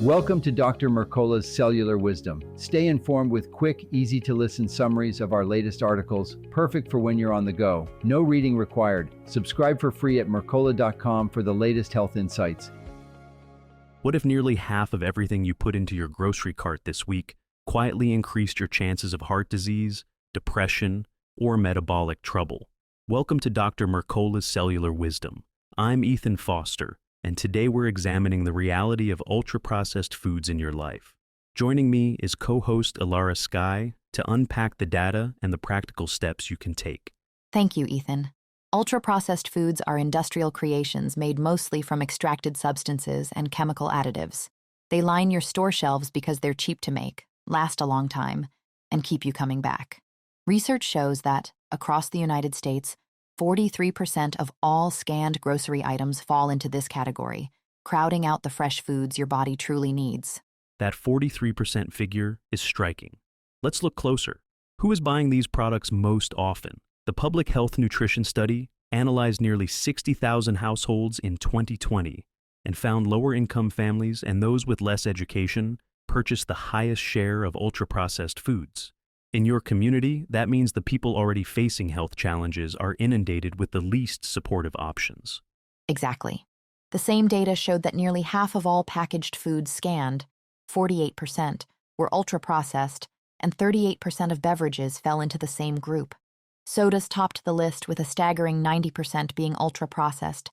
Welcome to Dr. Mercola's Cellular Wisdom. Stay informed with quick, easy-to-listen summaries of our latest articles, perfect for when you're on the go. No reading required. Subscribe for free at mercola.com for the latest health insights. What if nearly half of everything you put into your grocery cart this week quietly increased your chances of heart disease, depression, or metabolic trouble? Welcome to Dr. Mercola's Cellular Wisdom. I'm Ethan Foster, and today we're examining the reality of ultra-processed foods in your life. Joining me is co-host Alara Sky to unpack the data and the practical steps you can take. Thank you, Ethan. Ultra-processed foods are industrial creations made mostly from extracted substances and chemical additives. They line your store shelves because they're cheap to make, last a long time, and keep you coming back. Research shows that, across the United States, 43% of all scanned grocery items fall into this category, crowding out the fresh foods your body truly needs. That 43% figure is striking. Let's look closer. Who is buying these products most often? The Public Health Nutrition Study analyzed nearly 60,000 households in 2020 and found lower-income families and those with less education purchased the highest share of ultra-processed foods. In your community, that means the people already facing health challenges are inundated with the least supportive options. Exactly. The same data showed that nearly half of all packaged foods scanned, 48%, were ultra-processed, and 38% of beverages fell into the same group. Sodas topped the list with a staggering 90% being ultra-processed,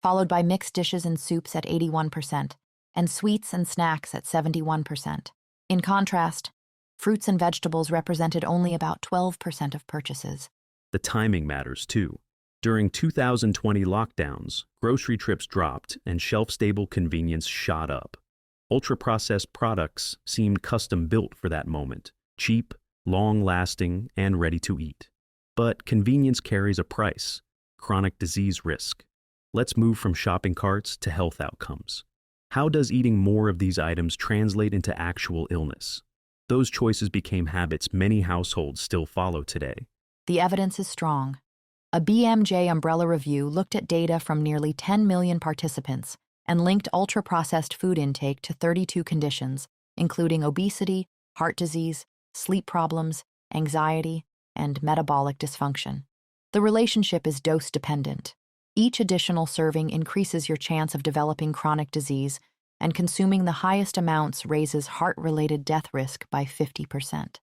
followed by mixed dishes and soups at 81%, and sweets and snacks at 71%. In contrast, fruits and vegetables represented only about 12% of purchases. The timing matters too. During 2020 lockdowns, grocery trips dropped and shelf-stable convenience shot up. Ultra-processed products seemed custom-built for that moment, cheap, long-lasting, and ready to eat. But convenience carries a price, chronic disease risk. Let's move from shopping carts to health outcomes. How does eating more of these items translate into actual illness? Those choices became habits many households still follow today. The evidence is strong. A BMJ umbrella review looked at data from nearly 10 million participants and linked ultra-processed food intake to 32 conditions, including obesity, heart disease, sleep problems, anxiety, and metabolic dysfunction. The relationship is dose-dependent. Each additional serving increases your chance of developing chronic disease, and consuming the highest amounts raises heart-related death risk by 50%.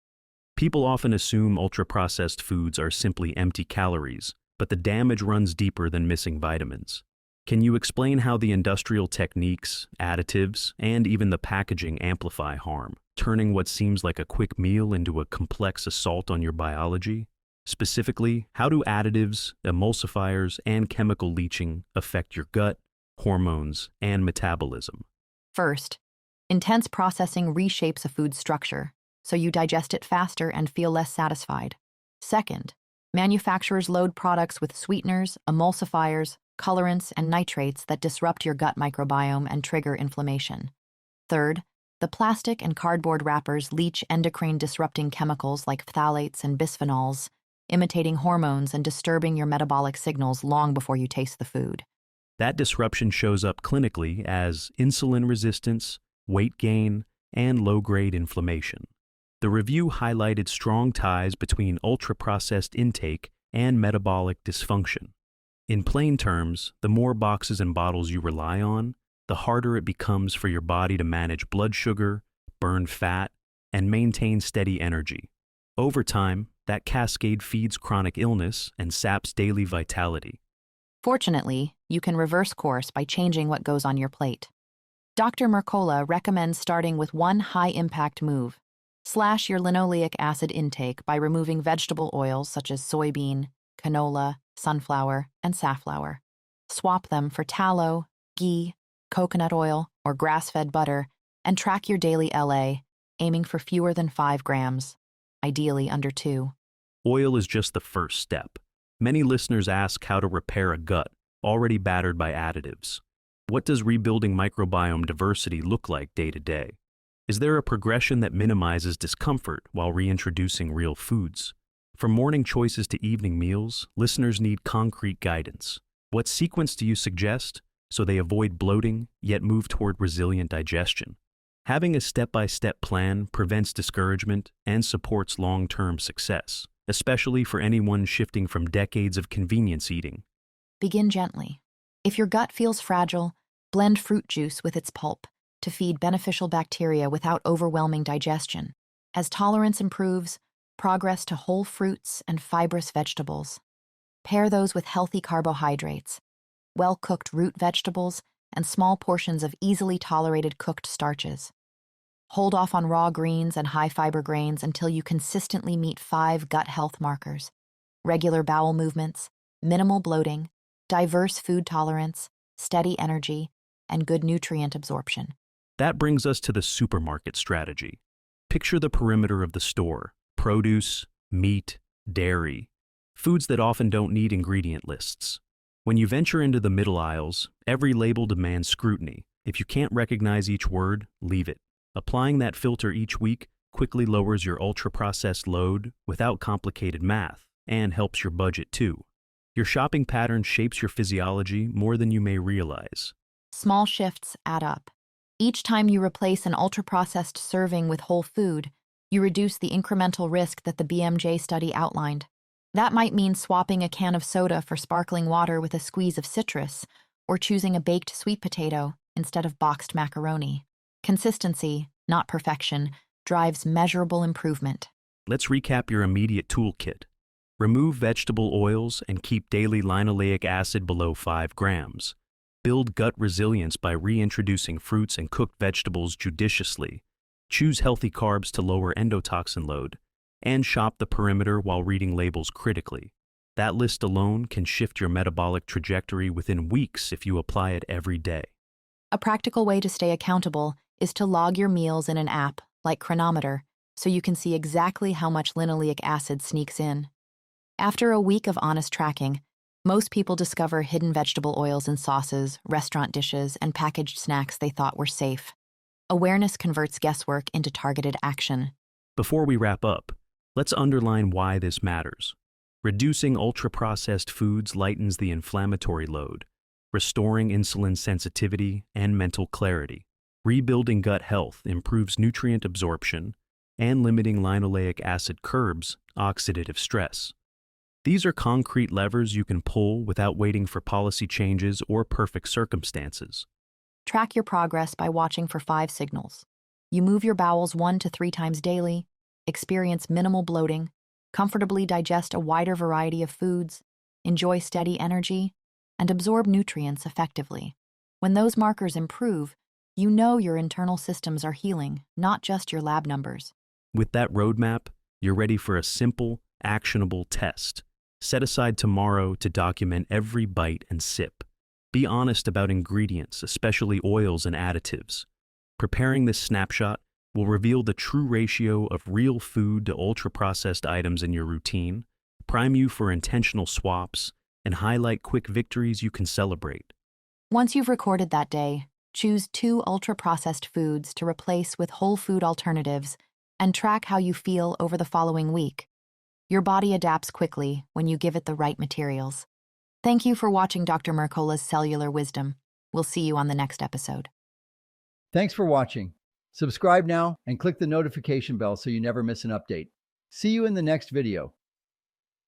People often assume ultra-processed foods are simply empty calories, but the damage runs deeper than missing vitamins. Can you explain how the industrial techniques, additives, and even the packaging amplify harm, turning what seems like a quick meal into a complex assault on your biology? Specifically, how do additives, emulsifiers, and chemical leaching affect your gut, hormones, and metabolism? First, intense processing reshapes a food's structure, so you digest it faster and feel less satisfied. Second, manufacturers load products with sweeteners, emulsifiers, colorants, and nitrates that disrupt your gut microbiome and trigger inflammation. Third, the plastic and cardboard wrappers leach endocrine-disrupting chemicals like phthalates and bisphenols, imitating hormones and disturbing your metabolic signals long before you taste the food. That disruption shows up clinically as insulin resistance, weight gain, and low-grade inflammation. The review highlighted strong ties between ultra-processed intake and metabolic dysfunction. In plain terms, the more boxes and bottles you rely on, the harder it becomes for your body to manage blood sugar, burn fat, and maintain steady energy. Over time, that cascade feeds chronic illness and saps daily vitality. Fortunately, you can reverse course by changing what goes on your plate. Dr. Mercola recommends starting with one high-impact move. Slash your linoleic acid intake by removing vegetable oils such as soybean, canola, sunflower, and safflower. Swap them for tallow, ghee, coconut oil, or grass-fed butter, and track your daily LA, aiming for fewer than 5 grams, ideally under 2. Oil is just the first step. Many listeners ask how to repair a gut already battered by additives. What does rebuilding microbiome diversity look like day to day? Is there a progression that minimizes discomfort while reintroducing real foods? From morning choices to evening meals, listeners need concrete guidance. What sequence do you suggest so they avoid bloating, yet move toward resilient digestion? Having a step-by-step plan prevents discouragement and supports long-term success, especially for anyone shifting from decades of convenience eating. Begin gently. If your gut feels fragile, blend fruit juice with its pulp to feed beneficial bacteria without overwhelming digestion. As tolerance improves, progress to whole fruits and fibrous vegetables. Pair those with healthy carbohydrates, well-cooked root vegetables, and small portions of easily tolerated cooked starches. Hold off on raw greens and high-fiber grains until you consistently meet 5 gut health markers: regular bowel movements, minimal bloating, diverse food tolerance, steady energy, and good nutrient absorption. That brings us to the supermarket strategy. Picture the perimeter of the store: produce, meat, dairy, foods that often don't need ingredient lists. When you venture into the middle aisles, every label demands scrutiny. If you can't recognize each word, leave it. Applying that filter each week quickly lowers your ultra-processed load without complicated math and helps your budget too. Your shopping pattern shapes your physiology more than you may realize. Small shifts add up. Each time you replace an ultra-processed serving with whole food, you reduce the incremental risk that the BMJ study outlined. That might mean swapping a can of soda for sparkling water with a squeeze of citrus, or choosing a baked sweet potato instead of boxed macaroni. Consistency, not perfection, drives measurable improvement. Let's recap your immediate toolkit. Remove vegetable oils and keep daily linoleic acid below 5 grams. Build gut resilience by reintroducing fruits and cooked vegetables judiciously. Choose healthy carbs to lower endotoxin load. And shop the perimeter while reading labels critically. That list alone can shift your metabolic trajectory within weeks if you apply it every day. A practical way to stay accountable is to log your meals in an app like Chronometer so you can see exactly how much linoleic acid sneaks in. After a week of honest tracking, most people discover hidden vegetable oils in sauces, restaurant dishes, and packaged snacks they thought were safe. Awareness converts guesswork into targeted action. Before we wrap up, let's underline why this matters. Reducing ultra-processed foods lightens the inflammatory load, restoring insulin sensitivity and mental clarity. Rebuilding gut health improves nutrient absorption, and limiting linoleic acid curbs oxidative stress. These are concrete levers you can pull without waiting for policy changes or perfect circumstances. Track your progress by watching for 5 signals. You move your bowels 1 to 3 times daily, experience minimal bloating, comfortably digest a wider variety of foods, enjoy steady energy, and absorb nutrients effectively. When those markers improve, you know your internal systems are healing, not just your lab numbers. With that roadmap, you're ready for a simple, actionable test. Set aside tomorrow to document every bite and sip. Be honest about ingredients, especially oils and additives. Preparing this snapshot will reveal the true ratio of real food to ultra-processed items in your routine, prime you for intentional swaps, and highlight quick victories you can celebrate. Once you've recorded that day, choose 2 ultra-processed foods to replace with whole food alternatives and track how you feel over the following week. Your body adapts quickly when you give it the right materials. Thank you for watching Dr. Mercola's Cellular Wisdom. We'll see you on the next episode. Thanks for watching. Subscribe now and click the notification bell so you never miss an update. See you in the next video.